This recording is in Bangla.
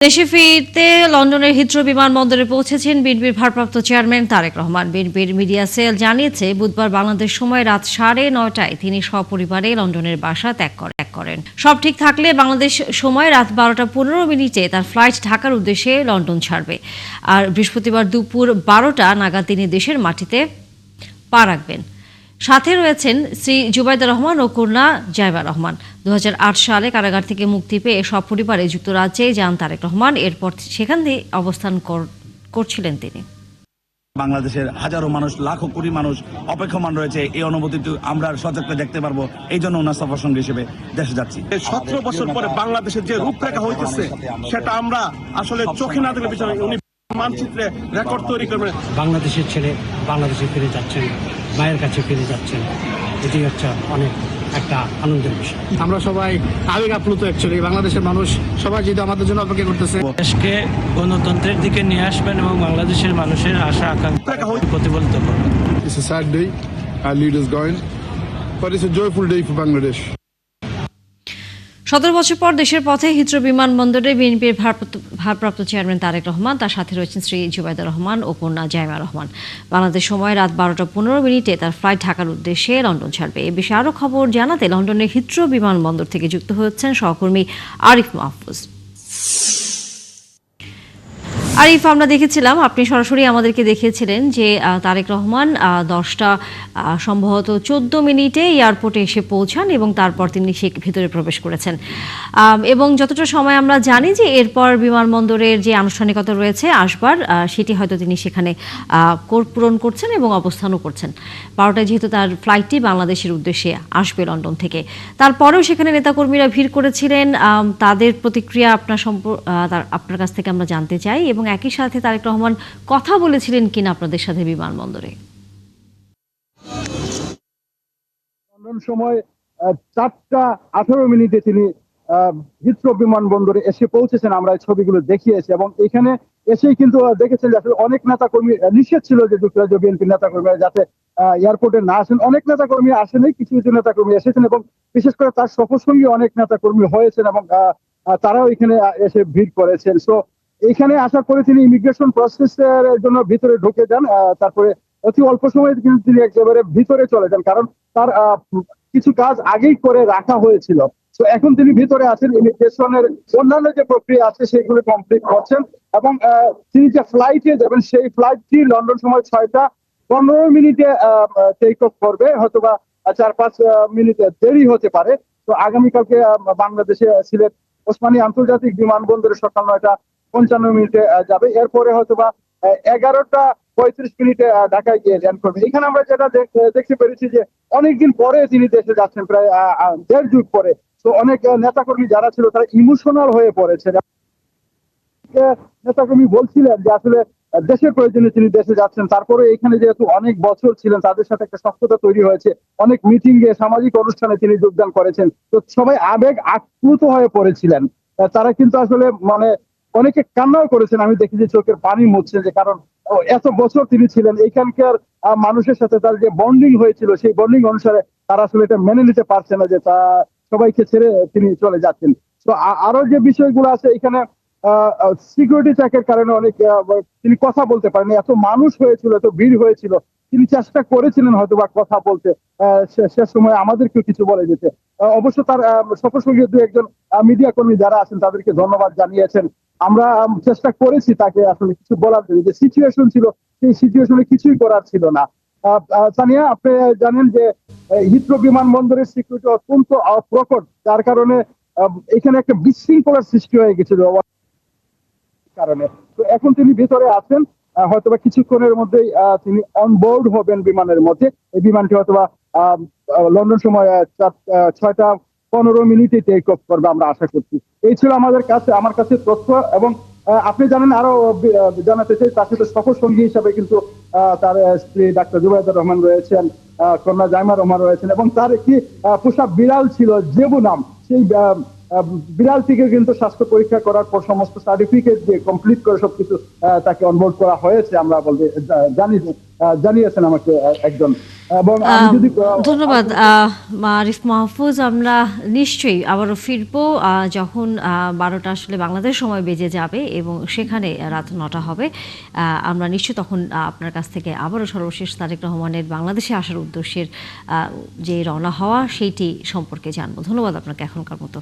দেশে ফিরতে লন্ডনের হিথ্রো বিমানবন্দরে পৌঁছেছেন বিএনপির ভারপ্রাপ্ত চেয়ারম্যান তারেক রহমান। বিএনপির মিডিয়া সেল জানিয়েছে, বুধবার বাংলাদেশ সময় রাত 9:30টায় তিনি সপরিবারে লন্ডনের বাসা ত্যাগ করেন। সব ঠিক থাকলে বাংলাদেশ সময় রাত 12:15 তার ফ্লাইট ঢাকার উদ্দেশ্যে লন্ডন ছাড়বে। আর বৃহস্পতিবার দুপুর 12টা নাগাদ তিনি দেশের মাটিতে পা রাখবেন। সাথে রয়েছেন শ্রী জুবাইদা রহমান ও কন্যা জাইমা রহমান। 2008 সালে কারাগার থেকে মুক্তি পেয়ে সপরিবারে যুক্তরাজ্যে যান তারেক রহমান। এরপর সেখানে অবস্থান করছিলেন তিনি। বাংলাদেশের হাজারো মানুষ, লাখো কোটি মানুষ অপেক্ষমান রয়েছে। এই অনুভূতি আমরা সচক্ষে দেখতে পারবো, এই জন্য ওনার সফর সঙ্গী হিসেবে দেশে যাচ্ছি। 17 বছর পরে বাংলাদেশের যে রূপরেখা হইতেছে সেটা আমরা আসলে চোখে না দেখলে বিষয় উনি মানচিত্রে রেকর্ড তৈরি করবেন। বাংলাদেশের ছেলে বাংলাদেশে ফিরে যাচ্ছেন, মায়ের কাছে ফিরে যাচ্ছেন, এটি হচ্ছে অনেক একটা আনন্দের বিষয়। আমরা সবাই আবেগ আপ্লুত। অ্যাকচুয়ালি বাংলাদেশের মানুষ সবাই যেহেতু আমাদের জন্য অপেক্ষা করতেছে। দেশকে গণতন্ত্রের দিকে নিয়ে আসবেন এবং বাংলাদেশের মানুষের আশা আকাঙ্ক্ষা প্রতিফলিত করবেন। It's a sad day, our leader's going, but it's a joyful day for Bangladesh. 17 বছর পর দেশের পথে হিথ্রো বিমানবন্দরে বিএনপির ভারপ্রাপ্ত চেয়ারম্যান তারেক রহমান, তার সাথে রয়েছেন শ্রী জুবাইদা রহমান ও কন্যা জাইমা রহমান। বাংলাদেশ সময় রাত 12:15 তার ফ্লাইট ঢাকার উদ্দেশ্যে লন্ডন ছাড়বে। এ বিষয়ে আরও খবর জানাতে লন্ডনের হিথ্রো বিমানবন্দর থেকে যুক্ত হচ্ছেন সহকর্মী আরিফ মাহফুজ। আরিফ, আমরা দেখেছিলাম, আপনি সরাসরি আমাদেরকে দেখিয়েছিলেন যে তারেক রহমান 10টা সম্ভবত 14 মিনিটে এয়ারপোর্টে এসে পৌঁছান এবং তারপর তিনি সে ভিতরে প্রবেশ করেছেন। এবং যতটা সময় আমরা জানি যে এরপর বিমানবন্দরের যে আনুষ্ঠানিকতা রয়েছে আসবার, সেটি হয়তো তিনি সেখানে পূরণ করছেন এবং অবস্থানও করছেন। 12টায় যেহেতু তার ফ্লাইটটি বাংলাদেশের উদ্দেশ্যে আসবে লন্ডন থেকে, তারপরেও সেখানে নেতাকর্মীরা ভিড় করেছিলেন। তাদের প্রতিক্রিয়া আপনার কাছ থেকে আমরা জানতে চাই, এবং একই সাথে তারেক রহমান কথা বলেছিলেন কিনা আপনাদের সাথে বিমানবন্দরে। লন্ডন সময় 4:18 তিনি হিথ্রো বিমানবন্দরে এসে পৌঁছেছেন। আমরা এই ছবিগুলো দেখিয়েছি এবং এখানে এসেই কিন্তু দেখেছেন যে আসলে অনেক নেতাকর্মী নিষেধ ছিল যে যুক্তরাজ্য বিএনপির নেতাকর্মীরা যাতে এয়ারপোর্টে না আসেন। অনেক নেতাকর্মী আসেনি, কিছু কিছু নেতাকর্মী এসেছেন এবং বিশেষ করে তার সফরসঙ্গী অনেক নেতাকর্মী হয়েছেন এবং তারাও এখানে এসে ভিড় করেছেন। সো এখানে আসার পরে তিনি ইমিগ্রেশন প্রসেসের জন্য ভিতরে ঢুকে যান। তারপরে অতি অল্প সময়ে কিন্তু তিনি একেবারে ভিতরে চলে যান, কারণ তার কিছু কাজ আগেই করে রাখা হয়েছিল। তো এখন তিনি ভিতরে আছেন, ইমিগ্রেশনের অন্যান্য যে প্রক্রিয়া আছে সেগুলো কমপ্লিট করছেন এবং তিনি যে ফ্লাইটে যাবেন সেই ফ্লাইটটি লন্ডন সময় 6:15 টেক অফ করবে। হয়তোবা 4-5 মিনিট দেরি হতে পারে। তো আগামীকালকে বাংলাদেশে সিলেট ওসমানী আন্তর্জাতিক বিমানবন্দরে সকাল 9:55 যাবে। এরপরে হয়তোবা 11:35 ঢাকায় গিয়ে ল্যান্ড করবে। এখানে আমরা যেটা দেখতে পেরেছি যে অনেকদিন পরে তিনি দেশে যাচ্ছেন, প্রায় 1.5 যুগ পরে। তো অনেক নেতাকর্মী যারা ছিল তারা ইমোশনাল হয়ে পড়েছেন। নেতাকর্মী বলছিলেন যে আসলে দেশের প্রয়োজনে তিনি দেশে যাচ্ছেন। তারপরে এখানে যেহেতু অনেক বছর ছিলেন, তাদের সাথে একটা সখ্যতা তৈরি হয়েছে। অনেক মিটিং এ, সামাজিক অনুষ্ঠানে তিনি যোগদান করেছেন। তো সবাই আবেগ আপ্লুত হয়ে পড়েছিলেন। তারা কিন্তু আসলে অনেকে কান্নাও করেছেন। আমি দেখেছি চোখের পানি মুছছেন, যে কারণ এত বছর তিনি ছিলেন এইখানকার মানুষের সাথে তার যে বন্ডিং হয়েছিল, সেই বন্ডিং অনুসারে তারা আসলে এটা মেনে নিতে পারছে না যে তা সবাইকে ছেড়ে তিনি চলে যাচ্ছেন। তো আরো যে বিষয়গুলো আছে এখানে, সিকিউরিটি চেকের কারণে অনেক তিনি কথা বলতে পারেন। এত মানুষ হয়েছিল, এত ভিড় হয়েছিল, তিনি চেষ্টা করেছিলেন হয়তো বা কথা বলতে, সে সময় আমাদেরকেও কিছু বলে যেতে। অবশ্য তার সফরসঙ্গী 2-1 মিডিয়া কর্মী যারা আছেন তাদেরকে ধন্যবাদ জানিয়েছেন। আমরা চেষ্টা করেছি তাকে আসলে কিছু বলার জন্য, যে সিচুয়েশন ছিল সেই সিচুয়েশনে কিছুই করার ছিল না। সানিয়া, আপনি জানেন যে হিথ্রো বিমানবন্দরের সিকিউরিটি অত্যন্ত প্রকট, যার কারণে এখানে একটা বিশৃঙ্খলার সৃষ্টি হয়ে গেছিল কারণে। তো এখন তিনি ভিতরে আছেন, হয়তোবা কিছুক্ষণের মধ্যেই তিনি অনবোর্ড হবেন বিমানের মধ্যে। এই বিমানটি হয়তোবা লন্ডন সময় 6:15 টেক অফ করবে, আমরা আশা করছি। এই ছিল আমার কাছে তথ্য। এবং আপনি জানেন, আরো জানাতে চাই, তার সাথে সফর সঙ্গী হিসাবে কিন্তু তার স্ত্রী ডাক্তার জুবাইদা রহমান রয়েছেন, কন্যা জাইমা রহমান রয়েছেন এবং তার একটি পোষা বিড়াল ছিল জেবু নাম। সেই বিড়ালটিকে কিন্তু স্বাস্থ্য পরীক্ষা করার পর সমস্ত সার্টিফিকেট দিয়ে কমপ্লিট করে সবকিছু তাকে অনবোর্ড করা হয়েছে, আমরা বলতে জানি। জানিয়েছেন আমাকে একজন। এবং আমি যদি ধন্যবাদ আরিফ মাহফুজ। আমরা নিশ্চয়ই আবারও ফিরবো যখন 12টা আসলে বাংলাদেশ সময় বেজে যাবে এবং সেখানে রাত 9টা হবে। আমরা নিশ্চয়ই তখন আপনার কাছ থেকে আবারও সর্বশেষ তারেক রহমানের বাংলাদেশে আসার উদ্দেশ্যের যে রওনা হওয়া সেইটি সম্পর্কে জানবো। ধন্যবাদ আপনাকে এখনকার মতো।